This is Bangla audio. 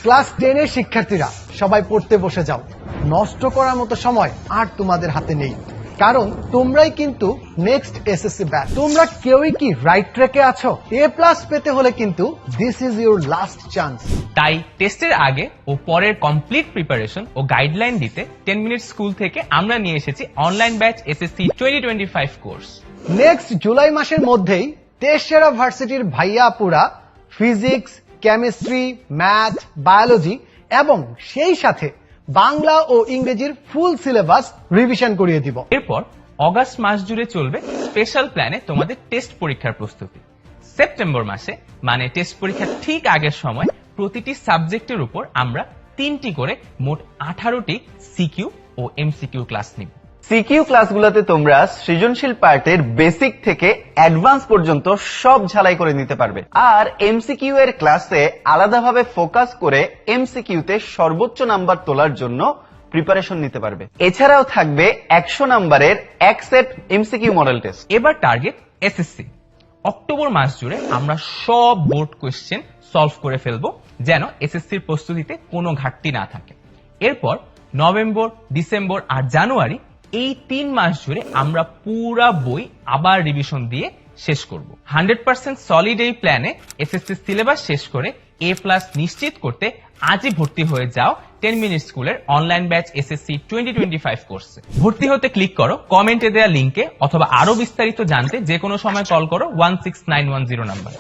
ক্লাস 10 এর শিক্ষার্থীরা সবাই পড়তে বসে যাও। নষ্ট করার মতো সময় আর তোমাদের হাতে নেই, কারণ তোমরাই কিন্তু নেক্সট এসএসসি ব্যাচ। তোমরা কেউই কি রাইট ট্র্যাকে আছো? A+ পেতে হলে কিন্তু this is your last chance. তাই টেস্টের আগে ও পরের কমপ্লিট প্রিপারেশন ও গাইডলাইন দিতে 10 মিনিট স্কুল থেকে আমরা নিয়ে এসেছি online batch SSC 2025 course. Next July মাসের মধ্যেই টেস্টেরা ভার্সিটির ভাইয়া আপুরা ফিজিক্স, কেমিস্ট্রি, ম্যাথ, বায়োলজি এবং সেই সাথে বাংলা ও ইংরেজির ফুল সিলেবাস রিভিশন করিয়ে দিব। এরপর অগাস্ট মাস জুড়ে চলবে স্পেশাল প্ল্যানে তোমাদের টেস্ট পরীক্ষার প্রস্তুতি। সেপ্টেম্বর মাসে মানে টেস্ট পরীক্ষার ঠিক আগের সময় প্রতিটি সাবজেক্টের উপর আমরা 3টি করে মোট 18টি সিকিউ ও এমসিকিউ ক্লাস নিব। সিকিউ ক্লাসগুলোতে তোমরা সৃজনশীল পার্টের বেসিক থেকে অ্যাডভান্স পর্যন্ত সব ঝালাই করে নিতে পারবে, আর এমসিকিউ এর ক্লাসে আলাদাভাবে ফোকাস করে এমসিকিউতে সর্বোচ্চ নাম্বার তোলার জন্য প্রিপারেশন নিতে পারবে। এছাড়াও থাকবে 100 নাম্বারের এক সেট এমসিকিউ মডেল টেস্ট। এবার টার্গেট এসএসসি। অক্টোবর মাস জুড়ে আমরা সব বোর্ড কোয়েশ্চেন সলভ করে ফেলবো, যেন এসএসসির প্রস্তুতিতে কোনো ঘাটতি না থাকে। এরপর নভেম্বর, ডিসেম্বর আর জানুয়ারি এই 3 মাস জুড়ে আমরা পুরা বই আবার রিভিশন দিয়ে শেষ করব। 100% সলিড এই প্ল্যানে এসএসসি সিলেবাস শেষ করে A+ নিশ্চিত করতে আজই ভর্তি হয়ে যাও 10 মিনিট স্কুলের অনলাইন ব্যাচ এসএসসি 2025 কোর্সে। ভর্তি হতে ক্লিক করো কমেন্টে দেওয়া লিংকে, অথবা আরো বিস্তারিত জানতে যে কোনো সময় কল করো 16910 নাম্বারে।